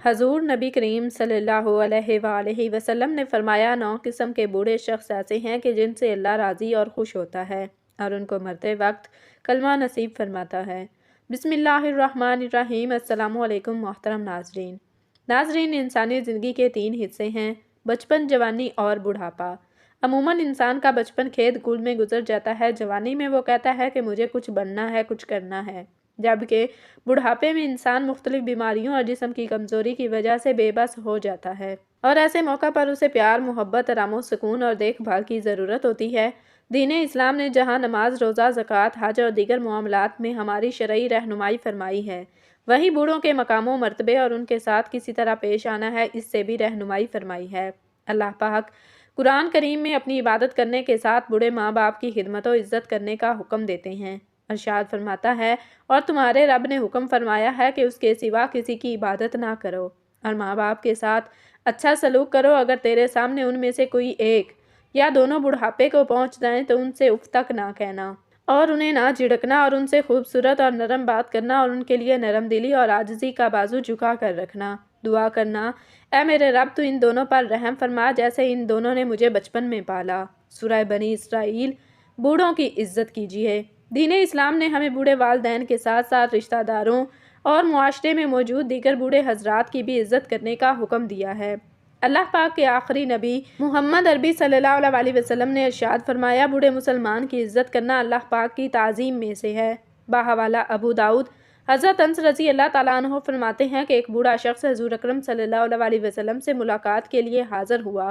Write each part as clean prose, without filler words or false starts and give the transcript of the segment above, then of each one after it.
حضور نبی کریم صلی اللہ علیہ وآلہ وسلم نے فرمایا 9 قسم کے بوڑھے شخص ایسے ہیں کہ جن سے اللہ راضی اور خوش ہوتا ہے اور ان کو مرتے وقت کلمہ نصیب فرماتا ہے۔ بسم اللہ الرحمن الرحیم۔ السلام علیکم محترم ناظرین، انسانی زندگی کے 3 حصے ہیں: بچپن، جوانی اور بڑھاپا۔ عموماً انسان کا بچپن کھیل کود میں گزر جاتا ہے، جوانی میں وہ کہتا ہے کہ مجھے کچھ بننا ہے، کچھ کرنا ہے، جبکہ بڑھاپے میں انسان مختلف بیماریوں اور جسم کی کمزوری کی وجہ سے بے بس ہو جاتا ہے، اور ایسے موقع پر اسے پیار، محبت، آرام و سکون اور دیکھ بھال کی ضرورت ہوتی ہے۔ دین اسلام نے جہاں نماز، روزہ، زکوٰۃ، حج اور دیگر معاملات میں ہماری شرعی رہنمائی فرمائی ہے، وہیں بوڑھوں کے مقام و مرتبے اور ان کے ساتھ کسی طرح پیش آنا ہے، اس سے بھی رہنمائی فرمائی ہے۔ اللہ پاک قرآن کریم میں اپنی عبادت کرنے کے ساتھ بوڑھے ماں باپ کی خدمت و عزت کرنے کا حکم دیتے ہیں۔ ارشاد فرماتا ہے، اور تمہارے رب نے حکم فرمایا ہے کہ اس کے سوا کسی کی عبادت نہ کرو، اور ماں باپ کے ساتھ اچھا سلوک کرو۔ اگر تیرے سامنے ان میں سے کوئی ایک یا دونوں بڑھاپے کو پہنچ جائیں تو ان سے اف تک نہ کہنا اور انہیں نہ جھڑکنا، اور ان سے خوبصورت اور نرم بات کرنا، اور ان کے لیے نرم دلی اور عاجزی کا بازو جھکا کر رکھنا۔ دعا کرنا، اے میرے رب تو ان دونوں پر رحم فرما جیسے ان دونوں نے مجھے بچپن میں پالا۔ سورہ بنی اسرائیل۔ بوڑھوں کی عزت کیجیے۔ دین اسلام نے ہمیں بوڑھے والدین کے ساتھ ساتھ رشتہ داروں اور معاشرے میں موجود دیگر بوڑھے حضرات کی بھی عزت کرنے کا حکم دیا ہے۔ اللہ پاک کے آخری نبی محمد عربی صلی اللہ علیہ وسلم نے ارشاد فرمایا، بوڑھے مسلمان کی عزت کرنا اللہ پاک کی تعظیم میں سے ہے۔ بحوالہ ابو داؤد۔ حضرت انس رضی اللہ تعالیٰ عنہ فرماتے ہیں کہ ایک بوڑھا شخص حضور اکرم صلی اللہ علیہ وسلم سے ملاقات کے لیے حاضر ہوا۔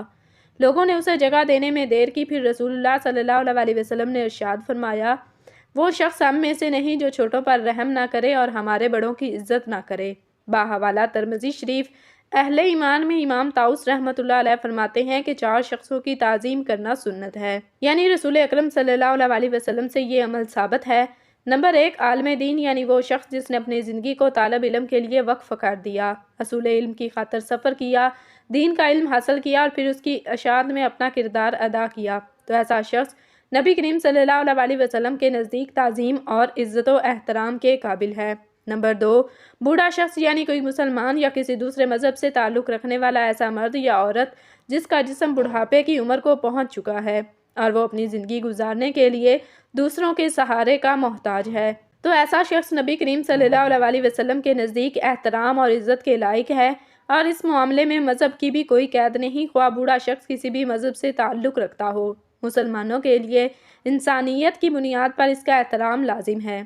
لوگوں نے اسے جگہ دینے میں دیر کی، پھر رسول اللہ صلی اللہ علیہ وسلم نے ارشاد فرمایا، وہ شخص ہم میں سے نہیں جو چھوٹوں پر رحم نہ کرے اور ہمارے بڑوں کی عزت نہ کرے۔ بحوالہ ترمذی شریف۔ اہل ایمان میں امام طاؤس رحمۃ اللہ علیہ فرماتے ہیں کہ 4 شخصوں کی تعظیم کرنا سنت ہے، یعنی رسول اکرم صلی اللہ علیہ وسلم سے یہ عمل ثابت ہے۔ نمبر 1، عالم دین، یعنی وہ شخص جس نے اپنی زندگی کو طالب علم کے لیے وقف کر دیا، اصول علم کی خاطر سفر کیا، دین کا علم حاصل کیا اور پھر اس کی اشاعت میں اپنا کردار ادا کیا، تو ایسا شخص نبی کریم صلی اللہ علیہ وسلم کے نزدیک تعظیم اور عزت و احترام کے قابل ہے۔ نمبر 2، بوڑھا شخص، یعنی کوئی مسلمان یا کسی دوسرے مذہب سے تعلق رکھنے والا ایسا مرد یا عورت جس کا جسم بڑھاپے کی عمر کو پہنچ چکا ہے اور وہ اپنی زندگی گزارنے کے لیے دوسروں کے سہارے کا محتاج ہے، تو ایسا شخص نبی کریم صلی اللہ علیہ وسلم کے نزدیک احترام اور عزت کے لائق ہے، اور اس معاملے میں مذہب کی بھی کوئی قید نہیں، خواہ بوڑھا شخص کسی بھی مذہب سے تعلق رکھتا ہو۔ مسلمانوں کے لیے انسانیت کی بنیاد پر اس کا احترام لازم ہے۔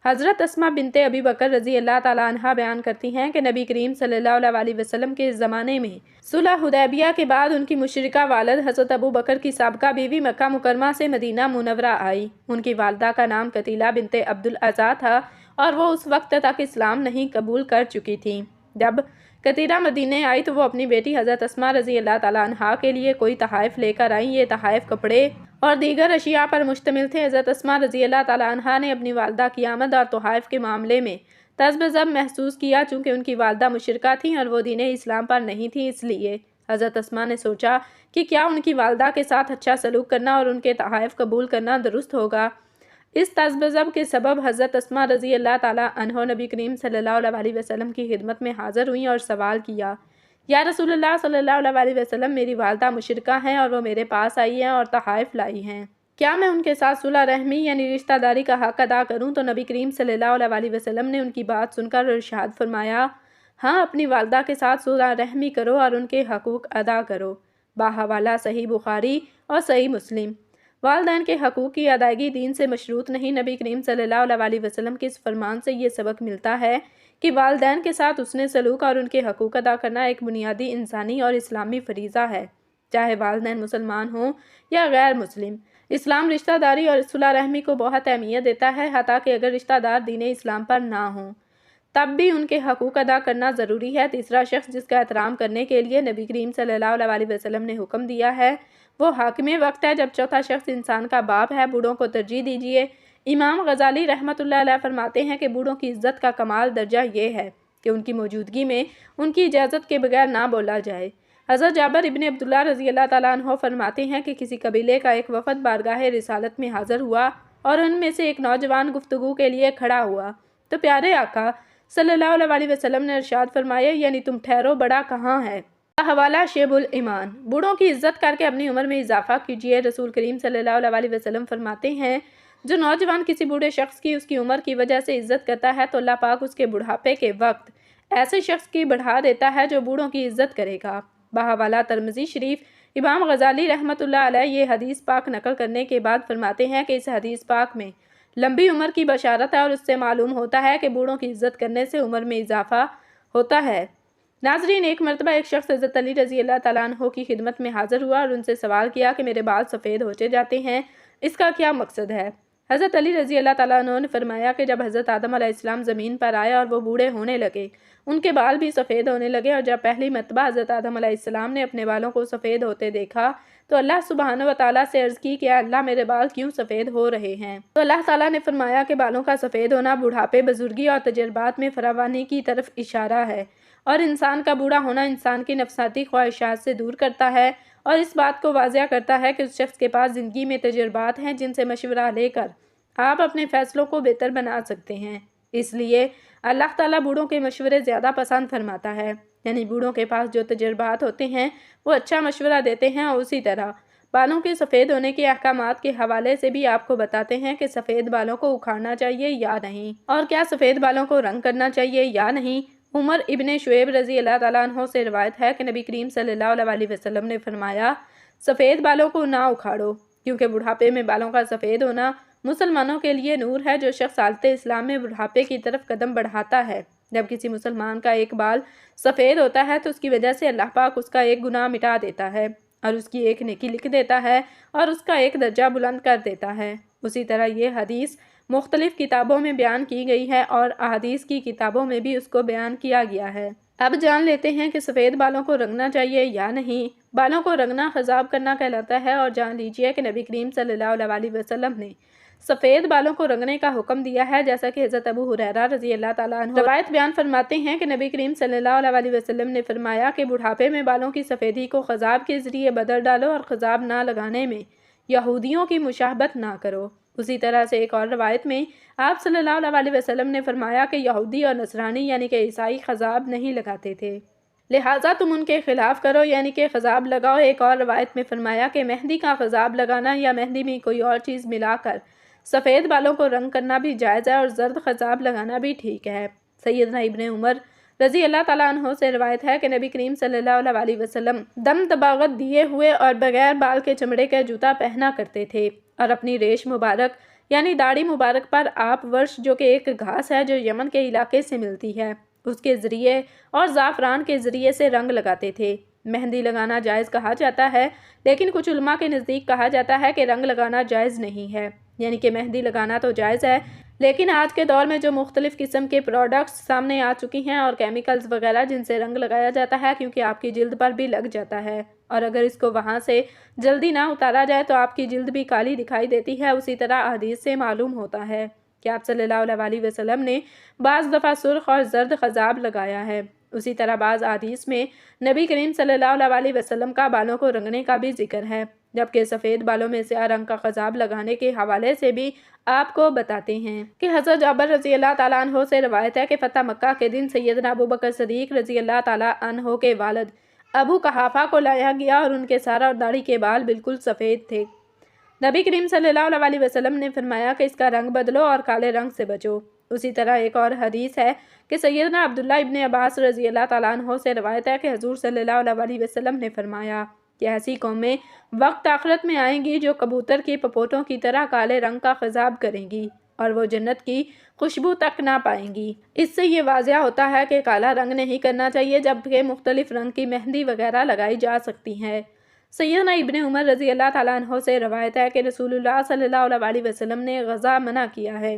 حضرت اسماء بنت ابی بکر رضی اللہ تعالیٰ عنہا بیان کرتی ہیں کہ نبی کریم صلی اللہ علیہ وسلم کے زمانے میں صلح حدیبیہ کے بعد ان کی مشرکہ والد حضرت ابو بکر کی سابقہ بیوی مکہ مکرمہ سے مدینہ منورہ آئی۔ ان کی والدہ کا نام قتیلہ بنت عبد العزیٰ تھا اور وہ اس وقت تک اسلام نہیں قبول کر چکی تھیں۔ جب قتیلہ مدینہ آئی تو وہ اپنی بیٹی حضرت اسماء رضی اللہ تعالیٰ عنہا کے لیے کوئی تحائف لے کر آئیں۔ یہ تحائف کپڑے اور دیگر اشیاء پر مشتمل تھے۔ حضرت اسماء رضی اللہ تعالیٰ عنہا نے اپنی والدہ کی آمد اور تحائف کے معاملے میں تذبذب محسوس کیا، چونکہ ان کی والدہ مشرکہ تھیں اور وہ دین اسلام پر نہیں تھیں، اس لیے حضرت اسماء نے سوچا کہ کیا ان کی والدہ کے ساتھ اچھا سلوک کرنا اور ان کے تحائف قبول کرنا درست ہوگا۔ اس تذبذب کے سبب حضرت اسماء رضی اللہ تعالیٰ عنہ نبی کریم صلی اللہ علیہ وسلم کی خدمت میں حاضر ہوئیں اور سوال کیا، یا رسول اللہ صلی اللہ علیہ وسلم، میری والدہ مشرکہ ہیں اور وہ میرے پاس آئی ہیں اور تحائف لائی ہیں، کیا میں ان کے ساتھ صلح رحمی یعنی رشتہ داری کا حق ادا کروں؟ تو نبی کریم صلی اللہ علیہ وسلم نے ان کی بات سن کر ارشاد فرمایا، ہاں، اپنی والدہ کے ساتھ صلح رحمی کرو اور ان کے حقوق ادا کرو۔ بحوالہ صحیح بخاری اور صحیح مسلم۔ والدین کے حقوق کی ادائیگی دین سے مشروط نہیں۔ نبی کریم صلی اللہ علیہ وسلم کے اس فرمان سے یہ سبق ملتا ہے کہ والدین کے ساتھ حسن سلوک اور ان کے حقوق ادا کرنا ایک بنیادی انسانی اور اسلامی فریضہ ہے، چاہے والدین مسلمان ہوں یا غیر مسلم۔ اسلام رشتہ داری اور صلح رحمی کو بہت اہمیت دیتا ہے، حتیٰ کہ اگر رشتہ دار دین اسلام پر نہ ہوں تب بھی ان کے حقوق ادا کرنا ضروری ہے۔ تیسرا شخص جس کا احترام کرنے کے لیے نبی کریم صلی اللہ علیہ وسلم نے حکم دیا ہے وہ حاکم وقت ہے۔ جب چوتھا شخص انسان کا باپ ہے، بوڑھوں کو ترجیح دیجیے۔ امام غزالی رحمۃ اللہ علیہ فرماتے ہیں کہ بوڑھوں کی عزت کا کمال درجہ یہ ہے کہ ان کی موجودگی میں ان کی اجازت کے بغیر نہ بولا جائے۔ حضرت جابر ابن عبداللہ رضی اللہ تعالیٰ عنہ فرماتے ہیں کہ کسی قبیلے کا ایک وفد بارگاہ رسالت میں حاضر ہوا اور ان میں سے ایک نوجوان گفتگو کے لیے کھڑا ہوا، تو پیارے آقا صلی اللہ علیہ وسلم نے ارشاد فرمایا یعنی تم ٹھہرو بڑا کہاں ہے۔ حوالہ شیب الایمان، بوڑھوں کی عزت کر کے اپنی عمر میں اضافہ کیجیے۔ رسول کریم صلی اللہ علیہ وسلم فرماتے ہیں جو نوجوان کسی بوڑھے شخص کی اس کی عمر کی وجہ سے عزت کرتا ہے تو اللہ پاک اس کے بڑھاپے کے وقت ایسے شخص کی بڑھا دیتا ہے جو بوڑھوں کی عزت کرے گا۔ بحوالہ ترمذی شریف، امام غزالی رحمۃ اللہ علیہ یہ حدیث پاک نقل کرنے کے بعد فرماتے ہیں کہ اس حدیث پاک میں لمبی عمر کی بشارت ہے اور اس سے معلوم ہوتا ہے کہ بوڑھوں کی عزت کرنے سے عمر میں اضافہ ہوتا ہے۔ ناظرین، ایک مرتبہ ایک شخص حضرت علی رضی اللہ تعالیٰ عنہ کی خدمت میں حاضر ہوا اور ان سے سوال کیا کہ میرے بال سفید ہوتے جاتے ہیں، اس کا کیا مقصد ہے؟ حضرت علی رضی اللہ تعالیٰ عنہ نے فرمایا کہ جب حضرت آدم علیہ السلام زمین پر آئے اور وہ بوڑھے ہونے لگے، ان کے بال بھی سفید ہونے لگے، اور جب پہلی مرتبہ حضرت آدم علیہ السلام نے اپنے بالوں کو سفید ہوتے دیکھا تو اللہ سبحانہ و تعالیٰ سے عرض کی کہ اللہ میرے بال کیوں سفید ہو رہے ہیں؟ تو اللہ تعالیٰ نے فرمایا کہ بالوں کا سفید ہونا بڑھاپے، بزرگی اور تجربات میں فراوانی کی طرف اشارہ ہے، اور انسان کا بوڑھا ہونا انسان کی نفساتی خواہشات سے دور کرتا ہے اور اس بات کو واضح کرتا ہے کہ اس شخص کے پاس زندگی میں تجربات ہیں جن سے مشورہ لے کر آپ اپنے فیصلوں کو بہتر بنا سکتے ہیں۔ اس لیے اللہ تعالیٰ بوڑھوں کے مشورے زیادہ پسند فرماتا ہے، یعنی بوڑھوں کے پاس جو تجربات ہوتے ہیں وہ اچھا مشورہ دیتے ہیں۔ اور اسی طرح بالوں کے سفید ہونے کے احکامات کے حوالے سے بھی آپ کو بتاتے ہیں کہ سفید بالوں کو اکھاڑنا چاہیے یا نہیں، اور کیا سفید بالوں کو رنگ کرنا چاہیے یا نہیں۔ عمر ابن شعیب رضی اللہ تعالیٰ عنہ سے روایت ہے کہ نبی کریم صلی اللہ علیہ وسلم نے فرمایا سفید بالوں کو نہ اکھاڑو، کیونکہ بڑھاپے میں بالوں کا سفید ہونا مسلمانوں کے لیے نور ہے۔ جو شخص حالت اسلام میں بڑھاپے کی طرف قدم بڑھاتا ہے، جب کسی مسلمان کا ایک بال سفید ہوتا ہے تو اس کی وجہ سے اللہ پاک اس کا ایک گناہ مٹا دیتا ہے اور اس کی ایک نیکی لکھ دیتا ہے اور اس کا ایک درجہ بلند کر دیتا ہے۔ اسی طرح یہ حدیث مختلف کتابوں میں بیان کی گئی ہے اور احادیث کی کتابوں میں بھی اس کو بیان کیا گیا ہے۔ اب جان لیتے ہیں کہ سفید بالوں کو رنگنا چاہیے یا نہیں۔ بالوں کو رنگنا خضاب کرنا کہلاتا ہے، اور جان لیجئے کہ نبی کریم صلی اللہ علیہ وسلم نے سفید بالوں کو رنگنے کا حکم دیا ہے، جیسا کہ حضرت ابو ہریرہ رضی اللہ تعالیٰ عنہ روایت بیان فرماتے ہیں کہ نبی کریم صلی اللہ علیہ وسلم نے فرمایا کہ بڑھاپے میں بالوں کی سفیدی کو خضاب کے ذریعے بدل ڈالو اور خضاب نہ لگانے میں یہودیوں کی مشابہت نہ کرو۔ اسی طرح سے ایک اور روایت میں آپ صلی اللہ علیہ وسلم نے فرمایا کہ یہودی اور نصرانی یعنی کہ عیسائی خضاب نہیں لگاتے تھے، لہٰذا تم ان کے خلاف کرو یعنی کہ خضاب لگاؤ۔ ایک اور روایت میں فرمایا کہ مہندی کا خضاب لگانا یا مہندی میں کوئی اور چیز ملا کر سفید بالوں کو رنگ کرنا بھی جائز ہے، اور زرد خضاب لگانا بھی ٹھیک ہے۔ سیدنا ابن عمر رضی اللہ تعالیٰ عنہ سے روایت ہے کہ نبی کریم صلی اللہ علیہ وسلم دم دباغت دیے ہوئے اور بغیر بال کے چمڑے کا جوتا پہنا کرتے تھے، اور اپنی ریش مبارک یعنی داڑھی مبارک پر آپ ورش جو کہ ایک گھاس ہے جو یمن کے علاقے سے ملتی ہے، اس کے ذریعے اور زعفران کے ذریعے سے رنگ لگاتے تھے۔ مہندی لگانا جائز کہا جاتا ہے، لیکن کچھ علماء کے نزدیک کہا جاتا ہے کہ رنگ لگانا جائز نہیں ہے، یعنی کہ مہندی لگانا تو جائز ہے، لیکن آج کے دور میں جو مختلف قسم کے پروڈکٹس سامنے آ چکی ہیں اور کیمیکلز وغیرہ جن سے رنگ لگایا جاتا ہے، کیونکہ آپ کی جلد پر بھی لگ جاتا ہے، اور اگر اس کو وہاں سے جلدی نہ اتارا جائے تو آپ کی جلد بھی کالی دکھائی دیتی ہے۔ اسی طرح حدیث سے معلوم ہوتا ہے کہ آپ صلی اللہ علیہ وسلم نے بعض دفعہ سرخ اور زرد خضاب لگایا ہے۔ اسی طرح بعض حدیث میں نبی کریم صلی اللہ علیہ وسلم کا بالوں کو رنگنے کا بھی ذکر ہے، جبکہ سفید بالوں میں سیاہ رنگ کا خضاب لگانے کے حوالے سے بھی آپ کو بتاتے ہیں کہ حضرت جابر رضی اللہ تعالیٰ عنہ سے روایت ہے کہ فتح مکہ کے دن سیدنا ابو بکر صدیق رضی اللہ تعالیٰ عنہ کے والد ابو قحافہ کو لایا گیا اور ان کے سارا اور داڑھی کے بال بالکل سفید تھے۔ نبی کریم صلی اللہ علیہ وسلم نے فرمایا کہ اس کا رنگ بدلو اور کالے رنگ سے بچو۔ اسی طرح ایک اور حدیث ہے کہ سیدنا عبداللہ ابن عباس رضی اللہ تعالیٰ عنہ سے روایت ہے کہ حضور صلی اللہ علیہ وسلم نے فرمایا کہ ایسی قومیں وقت آخرت میں آئیں گی جو کبوتر کی پپوتوں کی طرح کالے رنگ کا خضاب کریں گی اور وہ جنت کی خوشبو تک نہ پائیں گی۔ اس سے یہ واضح ہوتا ہے کہ کالا رنگ نہیں کرنا چاہیے، جبکہ مختلف رنگ کی مہندی وغیرہ لگائی جا سکتی ہے۔ سیدنا ابن عمر رضی اللہ تعالیٰ عنہ سے روایت ہے کہ رسول اللہ صلی اللہ علیہ وسلم نے غزہ منع کیا ہے۔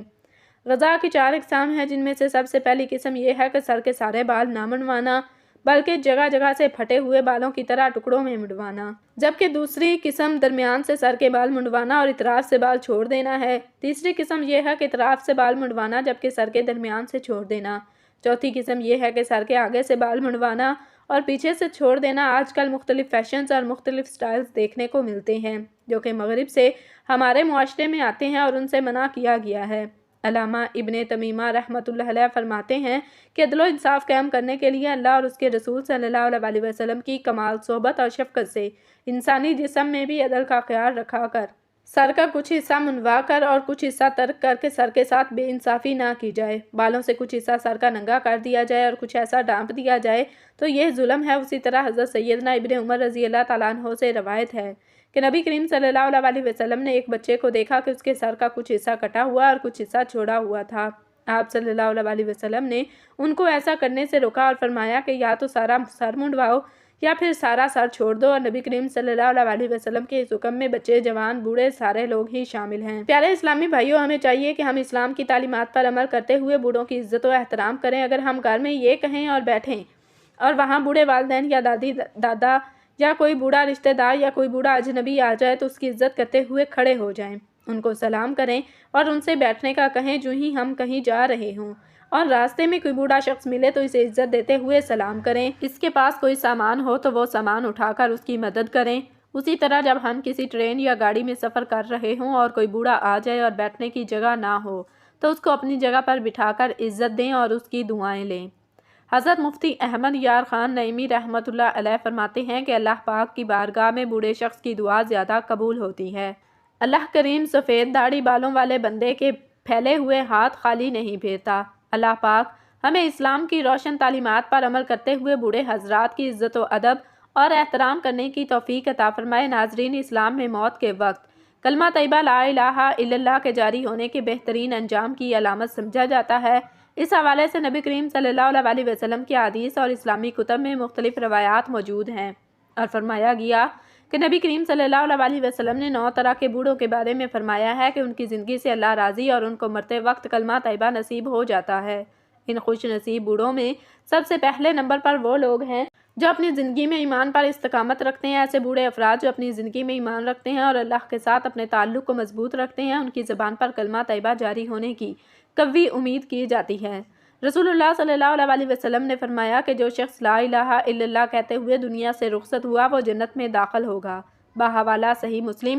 غزہ کی 4 اقسام ہیں، جن میں سے سب سے پہلی قسم یہ ہے کہ سر کے سارے بال نہ منڈوانا، بلکہ جگہ جگہ سے پھٹے ہوئے بالوں کی طرح ٹکڑوں میں منڈوانا، جبکہ دوسری قسم درمیان سے سر کے بال منڈوانا اور اطراف سے بال چھوڑ دینا ہے۔ تیسری قسم یہ ہے کہ اطراف سے بال منڈوانا جبکہ سر کے درمیان سے چھوڑ دینا۔ چوتھی قسم یہ ہے کہ سر کے آگے سے بال منڈوانا اور پیچھے سے چھوڑ دینا۔ آج کل مختلف فیشنز اور مختلف سٹائلز دیکھنے کو ملتے ہیں جو کہ مغرب سے ہمارے معاشرے میں آتے ہیں اور ان سے منع کیا گیا ہے۔ علامہ ابن تمیمہ رحمۃ اللہ علیہ فرماتے ہیں کہ عدل و انصاف قائم کرنے کے لیے اللہ اور اس کے رسول صلی اللہ علیہ وسلم کی کمال صحبت اور شفقت سے انسانی جسم میں بھی عدل کا خیال رکھا کر سر کا کچھ حصہ منوا کر اور کچھ حصہ ترک کر کے سر کے ساتھ بے انصافی نہ کی جائے، بالوں سے کچھ حصہ سر کا ننگا کر دیا جائے اور کچھ ایسا ڈانپ دیا جائے تو یہ ظلم ہے۔ اسی طرح حضرت سیدنا ابن عمر رضی اللہ تعالیٰ عنہ سے روایت ہے کہ نبی کریم صلی اللہ علیہ وسلم نے ایک بچے کو دیکھا کہ اس کے سر کا کچھ حصہ کٹا ہوا اور کچھ حصہ چھوڑا ہوا تھا۔ آپ صلی اللہ علیہ وسلم نے ان کو ایسا کرنے سے روکا اور فرمایا کہ یا تو سارا سر منڈواؤ یا پھر سارا سر چھوڑ دو، اور نبی کریم صلی اللہ علیہ وسلم کے اس حکم میں بچے، جوان، بوڑھے سارے لوگ ہی شامل ہیں۔ پیارے اسلامی بھائیوں، ہمیں چاہیے کہ ہم اسلام کی تعلیمات پر عمل کرتے ہوئے بوڑھوں کی عزت و احترام کریں۔ اگر ہم گھر میں یہ کہیں اور بیٹھیں اور وہاں بوڑھے والدین یا دادی دادا یا کوئی بوڑھا رشتہ دار یا کوئی بوڑھا اجنبی آ جائے تو اس کی عزت کرتے ہوئے کھڑے ہو جائیں، ان کو سلام کریں اور ان سے بیٹھنے کا کہیں جو ہی ہم کہیں جا رہے ہوں، اور راستے میں کوئی بوڑھا شخص ملے تو اسے عزت دیتے ہوئے سلام کریں۔ اس کے پاس کوئی سامان ہو تو وہ سامان اٹھا کر اس کی مدد کریں۔ اسی طرح جب ہم کسی ٹرین یا گاڑی میں سفر کر رہے ہوں اور کوئی بوڑھا آ جائے اور بیٹھنے کی جگہ نہ ہو تو اس کو اپنی جگہ پر بٹھا کر عزت دیں اور اس کی دعائیں لیں۔ حضرت مفتی احمد یار خان نعیمی رحمۃ اللہ علیہ فرماتے ہیں کہ اللہ پاک کی بارگاہ میں بوڑھے شخص کی دعا زیادہ قبول ہوتی ہے۔ اللہ کریم سفید داڑھی بالوں والے بندے کے پھیلے ہوئے ہاتھ خالی نہیں پھیرتا۔ اللہ پاک ہمیں اسلام کی روشن تعلیمات پر عمل کرتے ہوئے بوڑھے حضرات کی عزت و ادب اور احترام کرنے کی توفیق عطا فرمائے۔ ناظرین، اسلام میں موت کے وقت کلمہ طیبہ لا الہ الا اللہ کے جاری ہونے کے بہترین انجام کی علامت سمجھا جاتا ہے۔ اس حوالے سے نبی کریم صلی اللہ علیہ وسلم کی حدیث اور اسلامی کتب میں مختلف روایات موجود ہیں، اور فرمایا گیا کہ نبی کریم صلی اللہ علیہ وسلم نے 9 طرح کے بوڑھوں کے بارے میں فرمایا ہے کہ ان کی زندگی سے اللہ راضی اور ان کو مرتے وقت کلمہ طیبہ نصیب ہو جاتا ہے۔ ان خوش نصیب بوڑھوں میں سب سے پہلے نمبر پر وہ لوگ ہیں جو اپنی زندگی میں ایمان پر استقامت رکھتے ہیں۔ ایسے بوڑھے افراد جو اپنی زندگی میں ایمان رکھتے ہیں اور اللہ کے ساتھ اپنے تعلق کو مضبوط رکھتے ہیں، ان کی زبان پر کلمہ طیبہ جاری ہونے کی قوی امید کی جاتی ہے۔ رسول اللہ صلی اللہ علیہ وسلم نے فرمایا کہ جو شخص لا الہ الا اللہ کہتے ہوئے دنیا سے رخصت ہوا وہ جنت میں داخل ہوگا۔ بحوالہ صحیح مسلم۔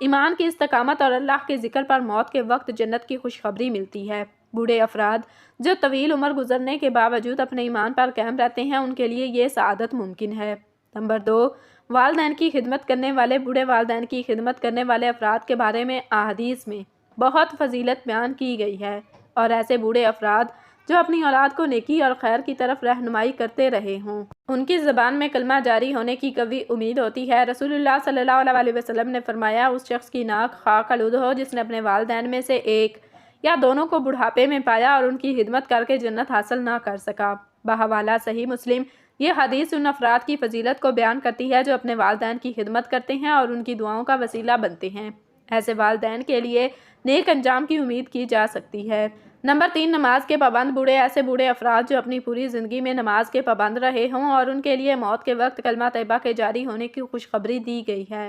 ایمان کی استقامت اور اللہ کے ذکر پر موت کے وقت جنت کی خوشخبری ملتی ہے۔ بوڑھے افراد جو طویل عمر گزرنے کے باوجود اپنے ایمان پر قائم رہتے ہیں، ان کے لیے یہ سعادت ممکن ہے۔ نمبر 2، والدین کی خدمت کرنے والے۔ بوڑھے والدین کی خدمت کرنے والے افراد کے بارے میں احادیث میں بہت فضیلت بیان کی گئی ہے، اور ایسے بوڑھے افراد جو اپنی اولاد کو نیکی اور خیر کی طرف رہنمائی کرتے رہے ہوں، ان کی زبان میں کلمہ جاری ہونے کی قوی امید ہوتی ہے۔ رسول اللہ صلی اللہ علیہ وسلم نے فرمایا، اس شخص کی ناک خاک آلود ہو جس نے اپنے والدین میں سے ایک یا دونوں کو بڑھاپے میں پایا اور ان کی خدمت کر کے جنت حاصل نہ کر سکا۔ بحوالہ صحیح مسلم۔ یہ حدیث ان افراد کی فضیلت کو بیان کرتی ہے جو اپنے والدین کی خدمت کرتے ہیں اور ان کی دعاؤں کا وسیلہ بنتے ہیں۔ ایسے والدین کے لیے نیک انجام کی امید کی جا سکتی ہے۔ نمبر 3، نماز کے پابند بوڑھے۔ ایسے بوڑھے افراد جو اپنی پوری زندگی میں نماز کے پابند رہے ہوں اور ان کے لیے موت کے وقت کلمہ طیبہ کے جاری ہونے کی خوشخبری دی گئی ہے۔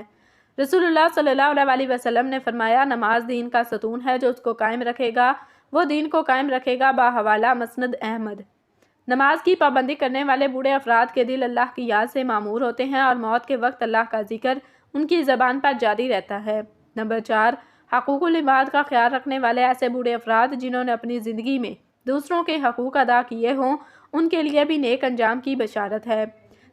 رسول اللہ صلی اللہ علیہ وسلم نے فرمایا، نماز دین کا ستون ہے، جو اس کو قائم رکھے گا وہ دین کو قائم رکھے گا۔ بحوالہ مسند احمد۔ نماز کی پابندی کرنے والے بوڑھے افراد کے دل اللہ کی یاد سے معمور ہوتے ہیں اور موت کے وقت اللہ کا ذکر ان کی زبان پر جاری رہتا ہے۔ نمبر 4، حقوق العباد کا خیال رکھنے والے۔ ایسے بوڑھے افراد جنہوں نے اپنی زندگی میں دوسروں کے حقوق ادا کیے ہوں، ان کے لیے بھی نیک انجام کی بشارت ہے۔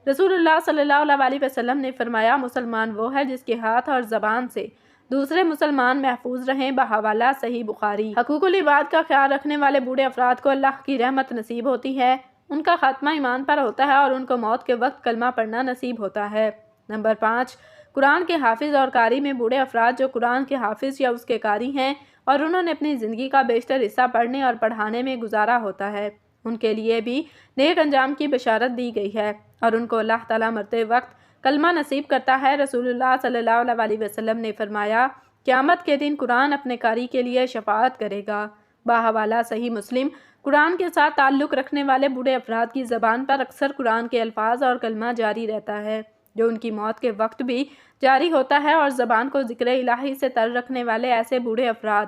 رسول اللہ صلی اللہ علیہ وسلم نے فرمایا، مسلمان وہ ہے جس کے ہاتھ اور زبان سے دوسرے مسلمان محفوظ رہیں۔ بحوالہ صحیح بخاری۔ حقوق العباد کا خیال رکھنے والے بوڑھے افراد کو اللہ کی رحمت نصیب ہوتی ہے، ان کا خاتمہ ایمان پر ہوتا ہے اور ان کو موت کے وقت کلمہ پڑھنا نصیب ہوتا ہے۔ نمبر 5، قرآن کے حافظ اور قاری میں۔ بوڑھے افراد جو قرآن کے حافظ یا اس کے قاری ہیں اور انہوں نے اپنی زندگی کا بیشتر حصہ پڑھنے اور پڑھانے میں گزارا ہوتا ہے، ان کے لیے بھی نیک انجام کی بشارت دی گئی ہے اور ان کو اللہ تعالیٰ مرتے وقت کلمہ نصیب کرتا ہے۔ رسول اللہ صلی اللہ علیہ وسلم نے فرمایا، قیامت کے دن قرآن اپنے قاری کے لیے شفاعت کرے گا۔ بحوالہ صحیح مسلم۔ قرآن کے ساتھ تعلق رکھنے والے بوڑھے افراد کی زبان پر اکثر قرآن کے الفاظ اور کلمہ جاری رہتا ہے، جو ان کی موت کے وقت بھی جاری ہوتا ہے، اور زبان کو ذکر الہی سے تر رکھنے والے ایسے بوڑھے افراد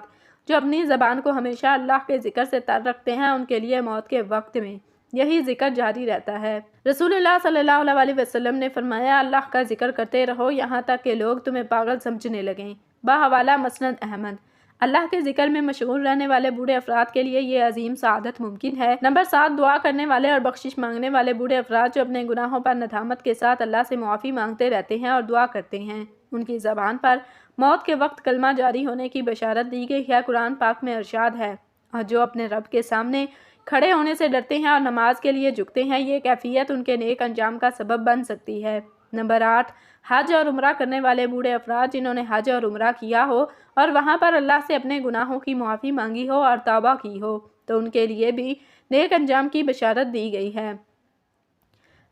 جو اپنی زبان کو ہمیشہ اللہ کے ذکر سے تر رکھتے ہیں، ان کے لیے موت کے وقت میں یہی ذکر جاری رہتا ہے۔ رسول اللہ صلی اللہ علیہ وسلم نے فرمایا، اللہ کا ذکر کرتے رہو یہاں تک کہ لوگ تمہیں پاگل سمجھنے لگیں۔ بحوالہ مسند احمد۔ اللہ کے ذکر میں مشغول رہنے والے بوڑھے افراد کے لیے یہ عظیم سعادت ممکن ہے۔ نمبر 7، دعا کرنے والے اور بخشش مانگنے والے بوڑھے افراد جو اپنے گناہوں پر ندامت کے ساتھ اللہ سے معافی مانگتے رہتے ہیں اور دعا کرتے ہیں۔ ان کی زبان پر موت کے وقت کلمہ جاری ہونے کی بشارت دی گئی ہے۔ قرآن پاک میں ارشاد ہے، اور جو اپنے رب کے سامنے کھڑے ہونے سے ڈرتے ہیں اور نماز کے لیے جھکتے ہیں، یہ کیفیت ان کے نیک انجام کا سبب بن سکتی ہے۔ نمبر 8، حج اور عمرہ کرنے والے بوڑھے افراد جنہوں نے حج اور عمرہ کیا ہو اور وہاں پر اللہ سے اپنے گناہوں کی معافی مانگی ہو اور توبہ کی ہو تو ان کے لیے بھی نیک انجام کی بشارت دی گئی ہے۔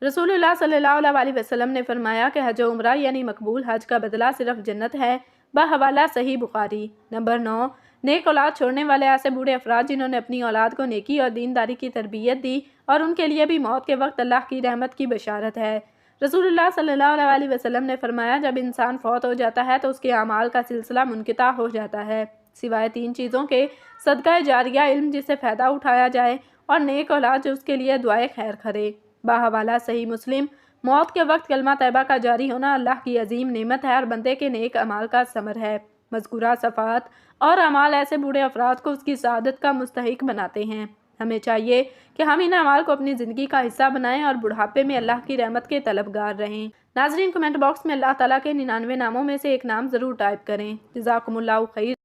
رسول اللہ صلی اللہ علیہ وسلم نے فرمایا کہ حج و عمرہ یعنی مقبول حج کا بدلہ صرف جنت ہے، بحوالہ صحیح بخاری۔ نمبر 9، نیک اولاد چھوڑنے والے ایسے بوڑھے افراد جنہوں نے اپنی اولاد کو نیکی اور دینداری کی تربیت دی اور ان کے لیے بھی موت کے وقت اللہ کی رحمت کی بشارت ہے۔ رسول اللہ صلی اللہ علیہ وسلم نے فرمایا، جب انسان فوت ہو جاتا ہے تو اس کے اعمال کا سلسلہ منقطع ہو جاتا ہے سوائے 3 چیزوں کے: صدقہ جاریہ، علم جس سے فائدہ اٹھایا جائے، اور نیک اولاد جو اس کے لیے دعائے خیر کرے۔ بحوالہ صحیح مسلم۔ موت کے وقت کلمہ طیبہ کا جاری ہونا اللہ کی عظیم نعمت ہے اور بندے کے نیک اعمال کا ثمر ہے۔ مذکورہ صفات اور اعمال ایسے بوڑھے افراد کو اس کی سعادت کا مستحق بناتے ہیں۔ ہمیں چاہیے کہ ہم ان اعمال کو اپنی زندگی کا حصہ بنائیں اور بڑھاپے میں اللہ کی رحمت کے طلبگار رہیں۔ ناظرین، کمنٹ باکس میں اللہ تعالیٰ کے 99 ناموں میں سے ایک نام ضرور ٹائپ کریں۔ جزاکم اللہ خیر۔